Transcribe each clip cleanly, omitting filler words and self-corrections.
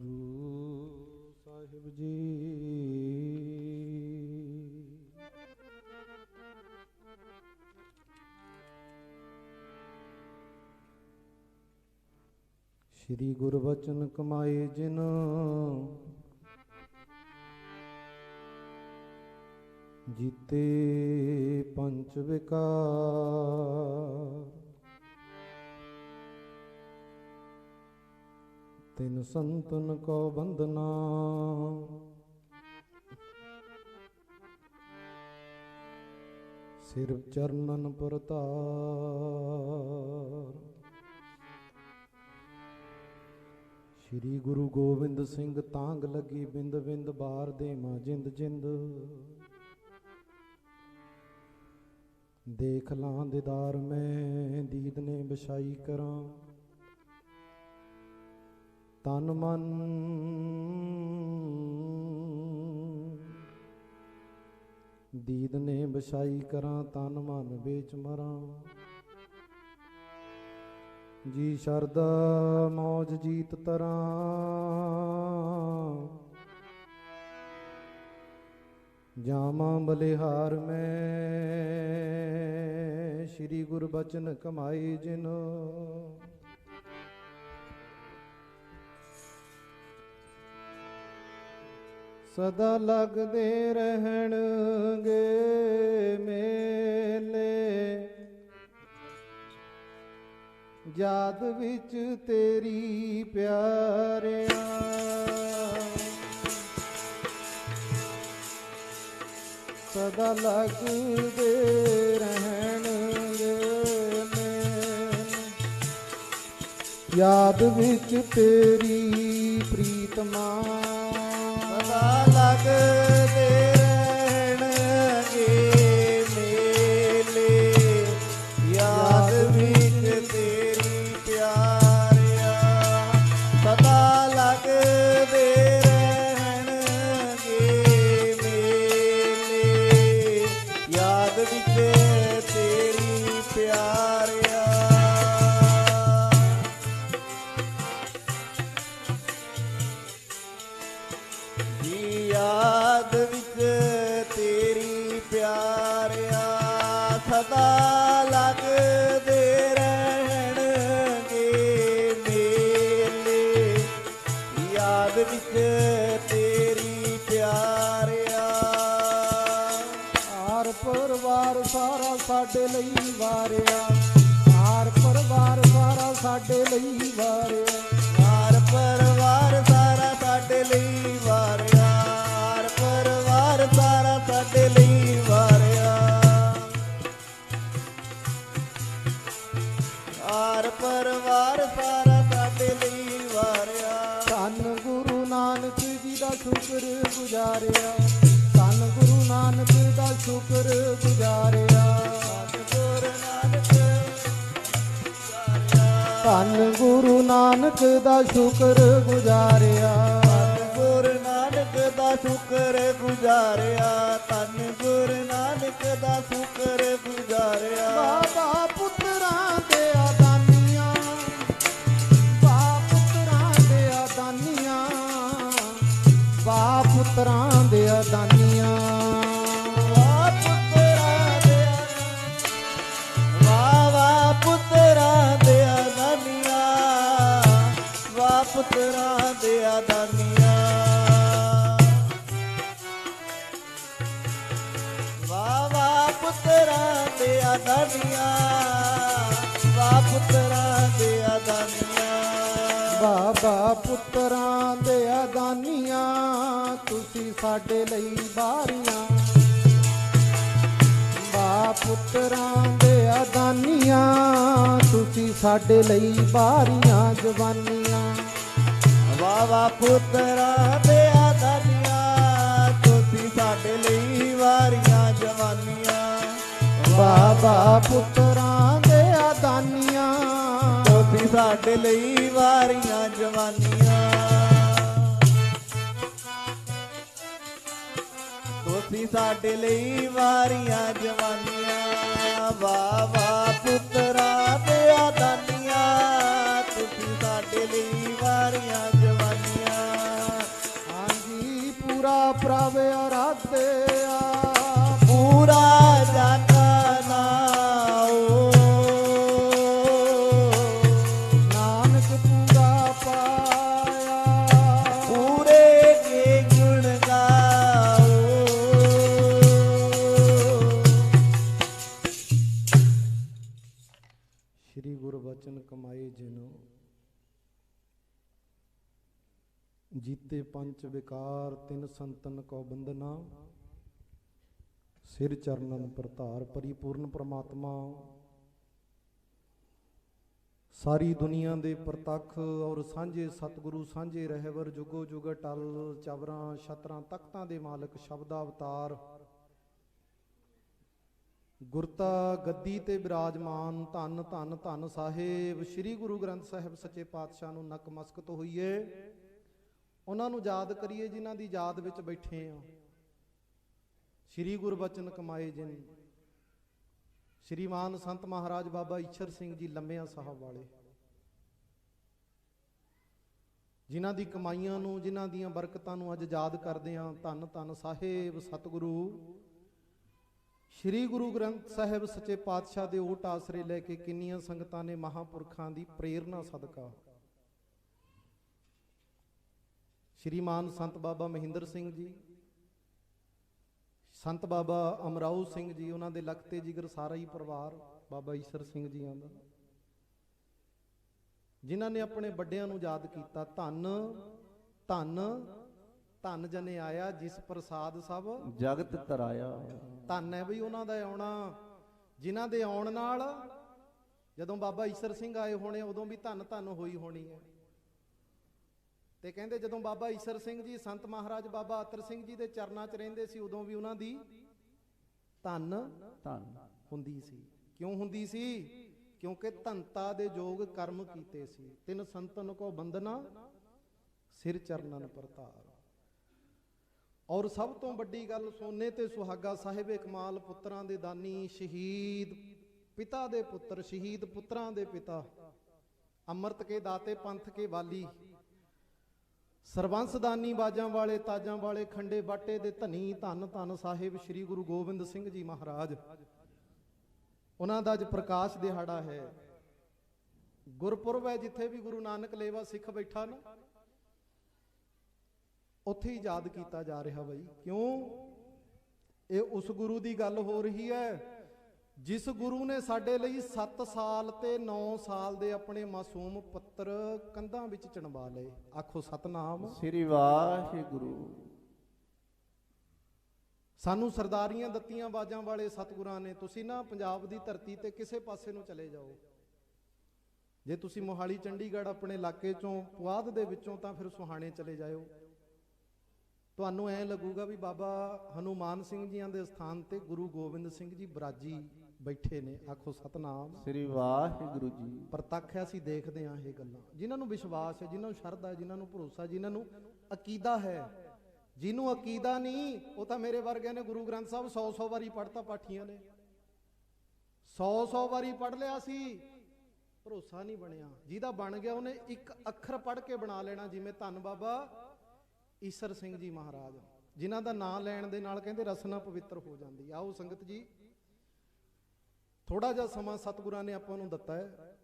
ਗੁਰੂ ਸਾਹਿਬ ਜੀ। ਸ਼੍ਰੀ ਗੁਰਬਚਨ ਕਮਾਏ ਜਿਨ ਜੀਤੇ ਪੰਚ ਵਿਕਾਰ। ਤਿਨ ਸੰਤਨ ਕੋ ਬੰਦਨਾ ਸਿਰ ਚਰਨਨ ਪਰਤਾਰ। ਸ਼੍ਰੀ ਗੁਰੂ ਗੋਬਿੰਦ ਸਿੰਘ ਤਾਂਗ ਲੱਗੀ ਬਿੰਦ ਬਿੰਦ ਬਾਰ ਦੇਵਾਂ ਜਿੰਦ ਜਿੰਦ। ਦੇਖ ਲਾਂ ਦੀਦਾਰ ਮੈਂ ਦੀਦ ਨੇ ਵਿਛਾਈ ਕਰਾਂ। ਤਨ ਮਨ ਦੀਦ ਨੇ ਵਿਛਾਈ ਕਰਾਂ। ਤਨ ਮਨ ਵੇਚ ਮਰਾਂ। ਜੀ ਸ਼ਰਦਾ ਮੌਜ ਜੀਤ ਤਰਾਂ। ਜਾਵਾਂ ਬਲਿਹਾਰ ਮੈਂ ਸ਼੍ਰੀ ਗੁਰਬਚਨ ਕਮਾਏ ਜਿਨ। ਸਦਾ ਲੱਗਦੇ ਰਹਿਣਗੇ ਮੇਲੇ ਯਾਦ ਵਿੱਚ ਤੇਰੀ ਪਿਆਰਿਆ। ਸਦਾ ਲੱਗਦੇ ਰਹਿਣਗੇ ਮੇਲੇ ਯਾਦ ਵਿੱਚ ਤੇਰੀ ਪ੍ਰੀਤਮਾ। ਸਦਾ ਲੱਗਦੇ ਰਹਿਣਗੇ ਮੇਲੇ ਯਾਦ ਵਿੱਚ ਤੇਰੀ ਪਿਆਰਿਆ। ਸਦਾ ਲੱਗਦੇ ਰਹਿਣਗੇ ਮੇਲੇ ਯਾਦ ਵਿੱਚ ਤੇਰੀ ਪਿਆਰਿਆ। ਯਾਦ ਵਿੱਚ ਤੇਰੀ ਪਿਆਰਿਆ। ਸਦਾ ਲੱਗਦੇ ਰਹਿਣਗੇ ਮੇਲੇ ਯਾਦ ਵਿੱਚ ਤੇਰੀ ਪਿਆਰਿਆ। ਹਾਰ ਪਰਿਵਾਰ ਸਾਰਾ ਸਾਡੇ ਲਈ ਵਾਰਿਆ। ਹਾਰ ਪਰਿਵਾਰ ਸਾਰਾ ਸਾਡੇ ਲਈ ਵਾਰਿਆ। ਹਾਰ ਪਰਿਵਾਰ ਸਾਰਾ ਸਾਡੇ ਲਈ ਵਾਰਿਆ। ਹਾਰ ਪਰਿਵਾਰ ਸਾਰਾ ਸਾਡੇ ਲਈ ਵਾਰਿਆ। ਹਾਰ ਪਰਿਵਾਰ ਸਾਰਾ ਸਾਡੇ ਲਈ ਵਾਰਿਆ। ਧੰਨ ਗੁਰੂ ਨਾਨਕ ਜੀ ਦਾ ਸ਼ੁਕਰ ਗੁਜ਼ਾਰਿਆ। ਧੰਨ ਗੁਰੂ ਨਾਨਕ ਦਾ ਸ਼ੁਕਰ ਗੁਜ਼ਾਰਿਆ। ਧੰਨ ਗੁਰੂ ਨਾਨਕ ਦਾ ਸ਼ੁਕਰ ਗੁਜ਼ਾਰਿਆ। ਧੰਨ ਗੁਰੂ ਨਾਨਕ ਦਾ ਸ਼ੁਕਰ ਗੁਜ਼ਾਰਿਆ। ਧੰਨ ਗੁਰੂ ਨਾਨਕ ਦਾ ਸ਼ੁਕਰ ਗੁਜ਼ਾਰਿਆ। ਬਾਬਾ ਪੁੱਤਰਾਂ ਦੇ ਆਦਾਨੀਆਂ। ਬਾ ਪੁੱਤਰਾਂ ਦੇ ਆਦਾਨੀਆਂ। ਬਾ ਪੁੱਤਰਾਂ ਦੇ ਆਦਾਨੀਆਂ। ਪੁੱਤਰਾਂ ਦੇ ਆਦਾਨੀਆਂ। ਵਾਹ ਵਾਹ ਪੁੱਤਰਾਂ ਦੇ ਆਦਾਨੀਆਂ। ਵਾਹ ਪੁੱਤਰਾਂ ਦੇ ਆਦਾਨੀਆਂ। ਬਾਬਾ ਪੁੱਤਰਾਂ ਦੇ ਆਦਾਨੀਆਂ ਤੁਸੀਂ ਸਾਡੇ ਲਈ ਬਾਰੀਆਂ। ਵਾਹ ਪੁੱਤਰਾਂ ਦੇ ਆਦਾਨੀਆਂ ਤੁਸੀਂ ਸਾਡੇ ਲਈ ਬਾਰੀਆਂ ਜਵਾਨੀਆਂ। ਵਾਹ ਵਾਹ ਪੁੱਤਰਾਂ ਦੇ ਆਦਾਨੀਆਂ ਤੁਸੀਂ ਸਾਡੇ ਲਈ ਵਾਰੀਆਂ ਜਵਾਨੀਆਂ। ਵਾਹ ਵਾਹ ਪੁੱਤਰਾਂ ਦੇ ਆਦਾਨੀਆਂ ਤੁਸੀਂ ਸਾਡੇ ਲਈ ਵਾਰੀਆਂ ਜਵਾਨੀਆਂ। ਤੁਸੀਂ ਸਾਡੇ ਲਈ ਵਾਰੀਆਂ ਜਵਾਨੀਆਂ। ਵਾਹ ਵਾਹ ਪੁੱਤਰਾਂ ਦੇ ਆਦਾਨੀਆਂ ਤੁਸੀਂ ਸਾਡੇ ਲਈ ਵਾਰੀਆਂ ਜਵਾਨੀਆਂ। ਪ੍ਰਭ ਅਰਾਧਿਆ ਪੂਰਾ ਜਗ ਨਾਉ ਨਾਨਕ ਪੂਰਾ ਪਾਇਆ ਪੂਰੇ ਕੇ ਗੁਣ ਗਾਓ ਸ੍ਰੀ ਗੁਰੂ ਬਚਨ ਕਮਾਏ ਜਿਨੋ ਜੀਤੇ ਪੰਚ ਵਿਕਾਰ ਤਿਨ ਸੰਤਨ ਕੋ ਬੰਦਨਾ ਸਿਰ ਚਰਨਨ ਪ੍ਰਧਾਰ ਪਰਿਪੂਰਨ ਪ੍ਰਮਾਤਮਾ ਸਾਰੀ ਦੁਨੀਆ ਦੇ ਪ੍ਰਤੱਖ ਔਰ ਸਾਂਝੇ ਸਤਿਗੁਰੂ ਸਾਂਝੇ ਰਹਿਬਰ ਜੁਗੋ ਜੁਗ ਟਲ ਚਵਰਾਂ ਛਤਰਾਂ ਤਖਤਾਂ ਦੇ ਮਾਲਕ ਸ਼ਬਦਾ ਅਵਤਾਰ ਗੁਰਤਾ ਗੱਦੀ ਤੇ ਬਿਰਾਜਮਾਨ ਧੰਨ ਧੰਨ ਧੰਨ ਸਾਹਿਬ ਸ੍ਰੀ ਗੁਰੂ ਗ੍ਰੰਥ ਸਾਹਿਬ ਸੱਚੇ ਪਾਤਸ਼ਾਹ ਨੂੰ ਨਕਮਸਕਤ ਹੋਈਏ ਉਹਨਾਂ ਨੂੰ ਯਾਦ ਕਰੀਏ ਜਿਨ੍ਹਾਂ ਦੀ ਯਾਦ ਵਿੱਚ ਬੈਠੇ ਆ ਸ੍ਰੀ ਗੁਰਬਚਨ ਕਮਾਏ ਜਿਨ ਸ਼੍ਰੀਮਾਨ ਸੰਤ ਮਹਾਰਾਜ ਬਾਬਾ ਈਸ਼ਰ ਸਿੰਘ ਜੀ ਲੰਮਿਆਂ ਸਾਹਿਬ ਵਾਲੇ ਜਿਨ੍ਹਾਂ ਦੀ ਕਮਾਈਆਂ ਨੂੰ ਜਿਨ੍ਹਾਂ ਦੀਆਂ ਬਰਕਤਾਂ ਨੂੰ ਅੱਜ ਯਾਦ ਕਰਦੇ ਆ ਧੰਨ ਧੰਨ ਸਾਹਿਬ ਸਤਿਗੁਰੂ ਸ੍ਰੀ ਗੁਰੂ ਗ੍ਰੰਥ ਸਾਹਿਬ ਸੱਚੇ ਪਾਤਸ਼ਾਹ ਦੇ ਓਟ ਆਸਰੇ ਲੈ ਕੇ ਕਿੰਨੀਆਂ ਸੰਗਤਾਂ ਨੇ ਮਹਾਂਪੁਰਖਾਂ ਦੀ ਪ੍ਰੇਰਨਾ ਸਦਕਾ ਸ਼੍ਰੀਮਾਨ ਸੰਤ ਬਾਬਾ ਮਹਿੰਦਰ ਸਿੰਘ ਜੀ ਸੰਤ ਬਾਬਾ ਅਮਰਾਓ ਸਿੰਘ ਜੀ ਉਹਨਾਂ ਦੇ ਲਖਤੇ ਜਿਗਰ ਸਾਰਾ ਹੀ ਪਰਿਵਾਰ ਬਾਬਾ ਈਸ਼ਰ ਸਿੰਘ ਜੀਆਂ ਦਾ ਜਿਨ੍ਹਾਂ ਨੇ ਆਪਣੇ ਵੱਡਿਆਂ ਨੂੰ ਯਾਦ ਕੀਤਾ ਧੰਨ ਧੰਨ ਧੰਨ ਜਨੇ ਆਇਆ ਜਿਸ ਪ੍ਰਸਾਦ ਸਭ ਜਗਤ ਤਰਾਇਆ ਧੰਨ ਹੈ ਬਈ ਉਹਨਾਂ ਦਾ ਆਉਣਾ ਜਿਨ੍ਹਾਂ ਦੇ ਆਉਣ ਨਾਲ ਜਦੋਂ ਬਾਬਾ ਈਸ਼ਰ ਸਿੰਘ ਆਏ ਹੋਣੇ ਉਦੋਂ ਵੀ ਧੰਨ ਧੰਨ ਹੋਈ ਹੋਣੀ ਹੈ ਤੇ ਕਹਿੰਦੇ ਜਦੋਂ ਬਾਬਾ ਈਸ਼ਰ ਸਿੰਘ ਜੀ ਸੰਤ ਮਹਾਰਾਜ ਬਾਬਾ ਅਤਰ ਸਿੰਘ ਜੀ ਦੇ ਚਰਨਾਂ 'ਚ ਰਹਿੰਦੇ ਸੀ ਉਦੋਂ ਵੀ ਉਹਨਾਂ ਦੀ ਧੰਨ ਧੰਨ ਹੁੰਦੀ ਸੀ ਕਿਉਂ ਹੁੰਦੀ ਸੀ ਕਿਉਂਕਿ ਧੰਤਾ ਦੇ ਯੋਗ ਕਰਮ ਕੀਤੇ ਸੀ ਤਿੰਨ ਸੰਤਨ ਕੋ ਬੰਦਨਾ ਸਿਰ ਚਰਨਨ ਪ੍ਰਤਾਪ ਔਰ ਸਭ ਤੋਂ ਵੱਡੀ ਗੱਲ ਸੋਨੇ ਤੇ ਸੁਹਾਗਾ ਸਾਹਿਬ ਕਮਾਲ ਪੁੱਤਰਾਂ ਦੇ ਦਾਨੀ ਸ਼ਹੀਦ ਪਿਤਾ ਦੇ ਪੁੱਤਰ ਸ਼ਹੀਦ ਪੁੱਤਰਾਂ ਦੇ ਪਿਤਾ ਅੰਮ੍ਰਿਤ ਕੇ ਦਾਤੇ ਪੰਥ ਕੇ ਵਾਲੀ ਸਰਬੰਸਦਾਨੀ ਬਾਜਾਂ ਵਾਲੇ ਤਾਜਾਂ ਵਾਲੇ ਖੰਡੇ ਬਾਟੇ ਦੇ ਧਨੀ ਧੰਨ ਧੰਨ ਸਾਹਿਬ ਸ੍ਰੀ ਗੁਰੂ ਗੋਬਿੰਦ ਸਿੰਘ ਜੀ ਮਹਾਰਾਜ ਉਹਨਾਂ ਦਾ ਅੱਜ ਪ੍ਰਕਾਸ਼ ਦਿਹਾੜਾ ਹੈ ਗੁਰਪੁਰਬ ਹੈ ਜਿੱਥੇ ਵੀ ਗੁਰੂ ਨਾਨਕ ਲੇਵਾ ਸਿੱਖ ਬੈਠਾ ਨਾ ਉੱਥੇ ਹੀ ਯਾਦ ਕੀਤਾ ਜਾ ਰਿਹਾ ਬਈ ਕਿਉਂ ਇਹ ਉਸ ਗੁਰੂ ਦੀ ਗੱਲ ਹੋ ਰਹੀ ਹੈ ਜਿਸ ਗੁਰੂ ਨੇ ਸਾਡੇ ਲਈ 7 ਸਾਲ ਤੇ 9 ਸਾਲ ਦੇ ਆਪਣੇ ਮਾਸੂਮ ਪੁੱਤਰ ਕੰਧਾਂ ਵਿੱਚ ਚਿਣਵਾ ਲਏ ਆਖੋ ਸਤਨਾਮ ਸ੍ਰੀ ਵਾਹਿਗੁਰੂ ਸਾਨੂੰ ਸਰਦਾਰੀਆਂ ਦਿੱਤੀਆਂ ਬਾਜਾਂ ਵਾਲੇ ਸਤਿਗੁਰਾਂ ਨੇ ਤੁਸੀਂ ਨਾ ਪੰਜਾਬ ਦੀ ਧਰਤੀ ਤੇ ਕਿਸੇ ਪਾਸੇ ਨੂੰ ਚਲੇ ਜਾਓ ਜੇ ਤੁਸੀਂ ਮੋਹਾਲੀ ਚੰਡੀਗੜ੍ਹ ਆਪਣੇ ਇਲਾਕੇ ਚੋਂ ਪੁਆਧ ਦੇ ਵਿੱਚੋਂ ਤਾਂ ਫਿਰ ਸੁਹਾਣੇ ਚਲੇ ਜਾਇਓ ਤੁਹਾਨੂੰ ਐਂ ਲੱਗੂਗਾ ਵੀ ਬਾਬਾ ਹਨੂਮਾਨ ਸਿੰਘ ਜੀਆਂ ਦੇ ਸਥਾਨ ਤੇ ਗੁਰੂ ਗੋਬਿੰਦ ਸਿੰਘ ਜੀ ਬਰਾਜੀ ਬੈਠੇ ਨੇ ਆਖੋ ਸਤਨਾਮ ਸ੍ਰੀ ਵਾਹਿਗੁਰੂ ਜੀ ਪ੍ਰਤੱਖ ਹੈ ਅਸੀਂ ਦੇਖਦੇ ਹਾਂ ਇਹ ਗੱਲਾਂ ਜਿਨ੍ਹਾਂ ਨੂੰ ਵਿਸ਼ਵਾਸ ਹੈ ਜਿਨ੍ਹਾਂ ਨੂੰ ਸ਼ਰਧਾ ਹੈ ਜਿਨ੍ਹਾਂ ਨੂੰ ਭਰੋਸਾ ਜਿਨ੍ਹਾਂ ਨੂੰ ਅਕੀਦਾ ਹੈ ਜਿਹਨੂੰ ਅਕੀਦਾ ਨਹੀਂ ਉਹ ਤਾਂ ਮੇਰੇ ਵਰਗੇ ਨੇ ਗੁਰੂ ਗ੍ਰੰਥ ਸਾਹਿਬ 100 ਵਾਰੀ ਪੜ੍ਹਤਾ ਪਾਠੀਆਂ ਨੇ 100 ਵਾਰੀ ਪੜ੍ਹ ਲਿਆ ਸੀ ਭਰੋਸਾ ਨਹੀਂ ਬਣਿਆ ਜਿਹਦਾ ਬਣ ਗਿਆ ਉਹਨੇ ਇੱਕ ਅੱਖਰ ਪੜ੍ਹ ਕੇ ਬਣਾ ਲੈਣਾ ਜਿਵੇਂ ਧੰਨ ਬਾਬਾ ਈਸ਼ਰ ਸਿੰਘ ਜੀ ਮਹਾਰਾਜ ਜਿਨ੍ਹਾਂ ਦਾ ਨਾਂ ਲੈਣ ਦੇ ਨਾਲ ਕਹਿੰਦੇ ਰਸਨਾ ਪਵਿੱਤਰ ਹੋ ਜਾਂਦੀ ਆਓ ਸੰਗਤ ਜੀ ਥੋੜਾ ਜਿਹਾ ਸਮਾਂ ਸਤਿਗੁਰਾਂ ਨੇ ਆਪਾਂ ਨੂੰ ਦਿੱਤਾ ਹੈ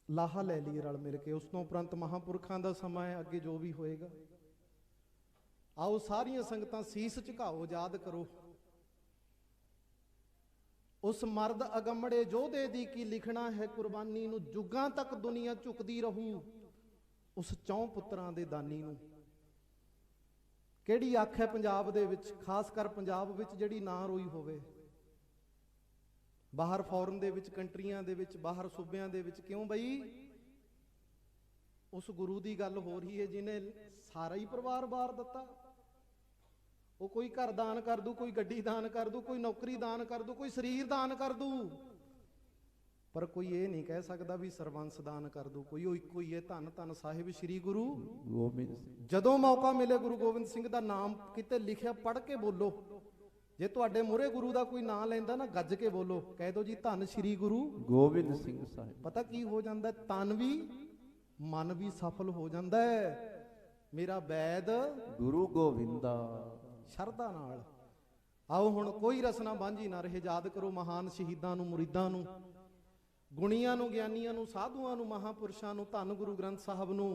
ਲਾਹਾ ਲੈ ਲਈਏ ਰਲ ਮਿਲ ਕੇ ਉਸ ਤੋਂ ਉਪਰੰਤ ਮਹਾਂਪੁਰਖਾਂ ਦਾ ਸਮਾਂ ਹੈ ਅੱਗੇ ਜੋ ਵੀ ਹੋਏਗਾ ਆਓ ਸਾਰੀਆਂ ਸੰਗਤਾਂ ਸੀਸ ਝੁਕਾਓ ਯਾਦ ਕਰੋ ਉਸ ਮਰਦ ਅਗੰਮੜੇ ਯੋਧੇ ਦੀ ਕੀ ਲਿਖਣਾ ਹੈ ਕੁਰਬਾਨੀ ਨੂੰ ਜੁਗਾਂ ਤੱਕ ਦੁਨੀਆ ਝੁਕਦੀ ਰਹੂ ਉਸ ਚੌਂ ਪੁੱਤਰਾਂ ਦੇ ਦਾਨੀ ਨੂੰ ਕਿਹੜੀ ਅੱਖ ਹੈ ਪੰਜਾਬ ਦੇ ਵਿੱਚ ਖਾਸ ਕਰ ਪੰਜਾਬ ਵਿੱਚ ਜਿਹੜੀ ਨਾ ਰੋਈ ਹੋਵੇ ਬਾਹਰ ਫੋਰਨ ਦੇ ਵਿੱਚ ਕੰਟਰੀਆਂ ਦੇ ਵਿੱਚ ਬਾਹਰ ਸੂਬਿਆਂ ਦੇ ਵਿੱਚ ਕਿਉਂ ਬਈ ਉਸ ਗੁਰੂ ਦੀ ਗੱਲ ਹੋ ਰਹੀ ਹੈ ਜਿਹਨੇ ਸਾਰਾ ਹੀ ਪਰਿਵਾਰ ਵਾਰ ਦਿੱਤਾ ਉਹ ਕੋਈ ਘਰ ਦਾਨ ਕਰ ਦੂ ਕੋਈ ਗੱਡੀ ਦਾਨ ਕਰ ਦੂ ਕੋਈ ਨੌਕਰੀ ਦਾਨ ਕਰ ਦੂ ਕੋਈ ਸਰੀਰ ਦਾਨ ਕਰ ਦੂ ਪਰ ਕੋਈ ਇਹ ਨਹੀਂ ਕਹਿ ਸਕਦਾ ਵੀ ਸਰਬੰਸ ਦਾਨ ਕਰ ਦੂ ਕੋਈ ਉਹ ਇੱਕੋ ਹੀ ਹੈ ਧੰਨ ਧੰਨ ਸਾਹਿਬ ਸ੍ਰੀ ਗੁਰੂ ਗੋਬਿੰਦ ਸਿੰਘ ਜਦੋਂ ਮੌਕਾ ਮਿਲੇ ਗੁਰੂ ਗੋਬਿੰਦ ਸਿੰਘ ਦਾ ਨਾਮ ਕਿਤੇ ਲਿਖਿਆ ਪੜ੍ਹ ਕੇ ਬੋਲੋ ਜੇ ਤੁਹਾਡੇ ਮੂਹਰੇ ਗੁਰੂ ਦਾ ਕੋਈ ਨਾਂ ਲੈਂਦਾ ਨਾ ਗੱਜ ਕੇ ਬੋਲੋ ਕਹਿ ਦੋ ਜੀ ਧੰਨ ਸ੍ਰੀ ਗੁਰੂ ਗੋਬਿੰਦ ਸਿੰਘ ਸਾਹਿਬ ਪਤਾ ਕੀ ਹੋ ਜਾਂਦਾ ਤਨ ਵੀ ਮਨ ਵੀ ਸਫਲ ਹੋ ਜਾਂਦਾ ਹੈ ਮੇਰਾ ਵੈਦ ਗੁਰੂ ਗੋਬਿੰਦਾ। ਸ਼ਰਧਾ ਨਾਲ ਆਓ ਹੁਣ ਕੋਈ ਰਸਨਾ ਬਾਂਝੀ ਨਾ ਰਹੇ। ਯਾਦ ਕਰੋ ਮਹਾਨ ਸ਼ਹੀਦਾਂ ਨੂੰ, ਮੁਰੀਦਾਂ ਨੂੰ, ਗੁਣੀਆਂ ਨੂੰ, ਗਿਆਨੀਆਂ ਨੂੰ, ਸਾਧੂਆਂ ਨੂੰ, ਮਹਾਪੁਰਸ਼ਾਂ ਨੂੰ, ਧੰਨ ਗੁਰੂ ਗ੍ਰੰਥ ਸਾਹਿਬ ਨੂੰ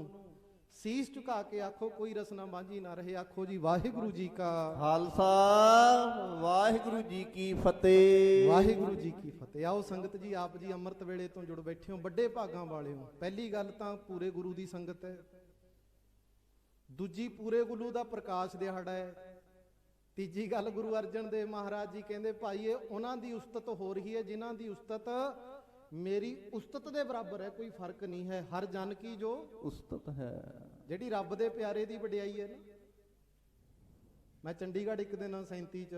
ਸੀਸ ਝੁਕਾ ਕੇ ਆਖੋ ਕੋਈ ਰਸਨਾ ਬਾਂਝੀ ਨਾ ਰਹੇ। ਆਖੋ ਜੀ ਵਾਹਿਗੁਰੂ ਜੀ ਕਾ ਖਾਲਸਾ, ਵਾਹਿਗੁਰੂ ਜੀ ਕੀ ਫਤਿਹ। ਵਾਹਿਗੁਰੂ ਜੀ ਕੀ ਫਤਿਹ। ਆਓ ਸੰਗਤ ਜੀ, ਆਪ ਜੀ ਅੰਮ੍ਰਿਤ ਵੇਲੇ ਤੋਂ ਜੁੜ ਬੈਠੇ ਹੋ, ਵੱਡੇ ਭਾਗਾਂ ਵਾਲੇ ਹੋ। ਪਹਿਲੀ ਗੱਲ ਤਾਂ ਪੂਰੇ ਗੁਰੂ ਦੀ ਸੰਗਤ ਹੈ। ਦੂਜੀ ਪੂਰੇ ਗੁਰੂ ਦਾ ਪ੍ਰਕਾਸ਼ ਦਿਹਾੜਾ ਹੈ। ਤੀਜੀ ਗੱਲ ਗੁਰੂ ਅਰਜਨ ਦੇਵ ਮਹਾਰਾਜ ਜੀ ਕਹਿੰਦੇ ਭਾਈ ਇਹ ਉਹਨਾਂ ਦੀ ਉਸਤਤ ਹੋ ਰਹੀ ਹੈ ਜਿਨ੍ਹਾਂ ਦੀ ਉਸਤਤ ਮੇਰੀ ਉਸਤਤ ਦੇ ਬਰਾਬਰ ਹੈ, ਕੋਈ ਫਰਕ ਨਹੀਂ ਹੈ। ਹਰ ਜਨ ਕੀ ਜੋ ਉਸਤਤ ਹੈ। ਜਿਹੜੀ ਰੱਬ ਦੇ ਪਿਆਰੇ ਦੀ ਵਡਿਆਈ ਹੈ ਨਾ। ਮੈਂ ਚੰਡੀਗੜ੍ਹ ਇੱਕ ਦਿਨ 37 ਚ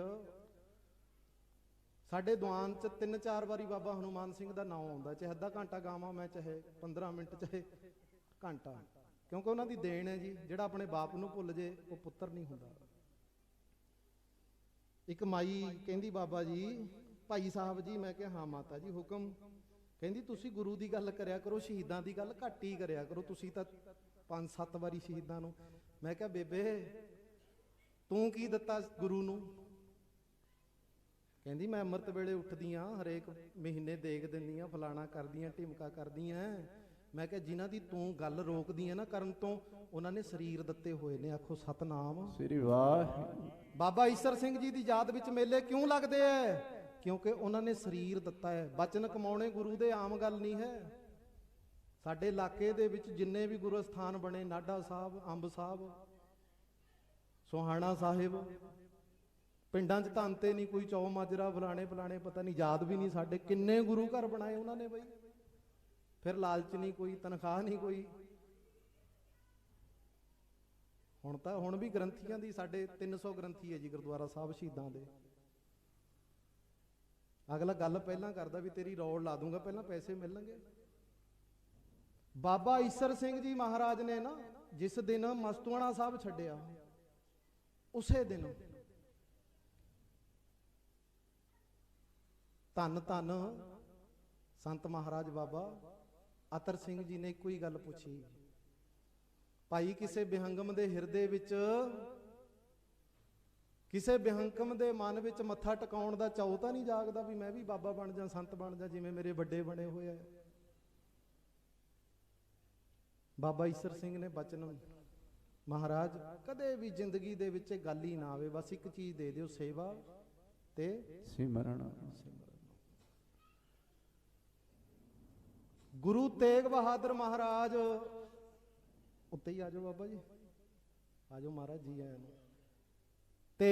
ਸਾਡੇ ਦੀਵਾਨ ਚ 3-4 ਵਾਰੀ ਬਾਬਾ ਹਨੂਮਾਨ ਸਿੰਘ ਦਾ ਨਾਮ ਆਉਂਦਾ। ਚਾਹੇ ਅੱਧਾ ਘੰਟਾ ਗਾਵਾਂ ਮੈਂ, ਚਾਹੇ 15 ਮਿੰਟ, ਚਾਹੇ ਘੰਟਾ, ਕਿਉਂਕਿ ਉਹਨਾਂ ਦੀ ਦੇਣ ਹੈ ਜੀ। ਜਿਹੜਾ ਆਪਣੇ ਬਾਪ ਨੂੰ ਭੁੱਲ ਜੇ ਉਹ ਪੁੱਤਰ ਨਹੀਂ ਹੁੰਦਾ। ਇੱਕ ਮਾਈ ਕਹਿੰਦੀ ਬਾਬਾ ਜੀ, ਭਾਈ ਸਾਹਿਬ ਜੀ। ਮੈਂ ਕਿਹਾ ਹਾਂ ਮਾਤਾ ਜੀ ਹੁਕਮ। ਕਹਿੰਦੀ ਤੁਸੀਂ ਗੁਰੂ ਦੀ ਗੱਲ ਕਰਿਆ ਕਰੋ, ਸ਼ਹੀਦਾਂ ਦੀ ਗੱਲ ਘੱਟ ਹੀ ਕਰਿਆ ਕਰੋ, ਤੁਸੀਂ ਤਾਂ 5-7 ਵਾਰੀ ਸ਼ਹੀਦਾਂ ਨੂੰ। ਮੈਂ ਕਿਹਾ ਬੇਬੇ ਤੂੰ ਕੀ ਦਿੱਤਾ ਗੁਰੂ ਨੂੰ? ਕਹਿੰਦੀ ਮੈਂ ਅੰਮ੍ਰਿਤ ਵੇਲੇ ਉੱਠਦੀ ਆ, ਹਰੇਕ ਮਹੀਨੇ ਦੇਖ ਦਿੰਦੀ ਆ, ਫਲਾਣਾ ਕਰਦੀਆਂ, ਢਿਮਕਾ ਕਰਦੀਆਂ। ਮੈਂ ਕਿਹਾ ਜਿਨ੍ਹਾਂ ਦੀ ਤੂੰ ਗੱਲ ਰੋਕਦੀ ਹੈ ਨਾ ਕਰਨ ਤੋਂ, ਉਹਨਾਂ ਨੇ ਸਰੀਰ ਦਿੱਤੇ ਹੋਏ ਨੇ। ਆਖੋ ਸਤਨਾਮ ਸ੍ਰੀ ਵਾਹਿਗੁਰੂ। ਬਾਬਾ ਈਸਰ ਸਿੰਘ ਜੀ ਦੀ ਯਾਦ ਵਿੱਚ ਮੇਲੇ ਕਿਉਂ ਲੱਗਦੇ ਐ? ਕਿਉਂਕਿ ਉਹਨਾਂ ਨੇ ਸਰੀਰ ਦਿੱਤਾ ਹੈ। ਬਚਨ ਕਮਾਉਣੇ ਗੁਰੂ ਦੇ ਆਮ ਗੱਲ ਨਹੀਂ ਹੈ। ਸਾਡੇ ਇਲਾਕੇ ਦੇ ਵਿੱਚ ਜਿੰਨੇ ਵੀ ਗੁਰੂ ਸਥਾਨ ਬਣੇ, ਨਾਢਾ ਸਾਹਿਬ, ਅੰਬ ਸਾਹਿਬ, ਸੋਹਾਣਾ ਸਾਹਿਬ, ਪਿੰਡਾਂ 'ਚ ਧੰਨ ਤੇ ਨਹੀਂ ਕੋਈ ਚੌ ਮਾਜਰਾ, ਫਲਾਣੇ ਫਲਾਣੇ ਪਤਾ ਨਹੀਂ, ਯਾਦ ਵੀ ਨਹੀਂ ਸਾਡੇ ਕਿੰਨੇ ਗੁਰੂ ਘਰ ਬਣਾਏ ਉਹਨਾਂ ਨੇ ਬਈ। ਫਿਰ ਲਾਲਚ ਨਹੀਂ ਕੋਈ, ਤਨਖਾਹ ਨਹੀਂ ਕੋਈ। ਹੁਣ ਵੀ ਗ੍ਰੰਥੀਆਂ ਦੀ ਸਾਡੇ 300 ਗ੍ਰੰਥੀ ਹੈ ਜੀ ਗੁਰਦੁਆਰਾ ਸਾਹਿਬ ਸ਼ਹੀਦਾਂ ਦੇ। ਅਗਲਾ ਗੱਲ ਪਹਿਲਾਂ ਕਰਦਾ ਵੀ ਤੇਰੀ ਰੌੜ ਲਾ ਦੂੰਗਾ, ਪਹਿਲਾਂ ਪੈਸੇ ਮਿਲਣਗੇ। ਬਾਬਾ ਈਸਰ ਸਿੰਘ ਜੀ ਮਹਾਰਾਜ ਨੇ ਨਾ ਜਿਸ ਦਿਨ ਮਸਤੂਆਣਾ ਸਾਹਿਬ ਛੱਡਿਆ, ਉਸੇ ਦਿਨ ਧੰਨ ਧੰਨ ਸੰਤ ਮਹਾਰਾਜ ਬਾਬਾ ਅਤਰ ਸਿੰਘ ਜੀ ਨੇ ਇੱਕੋ ਹੀ ਗੱਲ ਪੁੱਛੀ, ਭਾਈ ਕਿਸੇ ਬਿਹੰਗਮ ਦੇ ਹਿਰਦੇ ਵਿੱਚ, ਕਿਸੇ ਬਿਹੰਗਮ ਦੇ ਮਨ ਵਿੱਚ ਮੱਥਾ ਟਿਕਾਉਣ ਦਾ ਚਾਉ ਤਾਂ ਨਹੀਂ ਜਾਗਦਾ ਵੀ ਮੈਂ ਵੀ ਬਾਬਾ ਬਣ ਜਾ, ਸੰਤ ਬਣ ਜਾ, ਜਿਵੇਂ ਮੇਰੇ ਵੱਡੇ ਬਣੇ ਹੋਏ ਆ। ਬਾਬਾ ਈਸਰ ਸਿੰਘ ਨੇ ਬਚਨ, ਮਹਾਰਾਜ ਕਦੇ ਵੀ ਜ਼ਿੰਦਗੀ ਦੇ ਵਿੱਚ ਇਹ ਗੱਲ ਹੀ ਨਾ ਆਵੇ, ਬਸ ਇੱਕ ਚੀਜ਼ ਦੇ ਦਿਓ, ਸੇਵਾ ਤੇ ਸਿਮਰਨ। ਗੁਰੂ ਤੇਗ ਬਹਾਦਰ ਮਹਾਰਾਜ, ਉੱਤੇ ਹੀ ਆ ਜਾਓ ਬਾਬਾ ਜੀ, ਆ ਜਾਓ ਮਹਾਰਾਜ ਜੀ ਆਇਆਂ ਨੂੰ। ਤੇ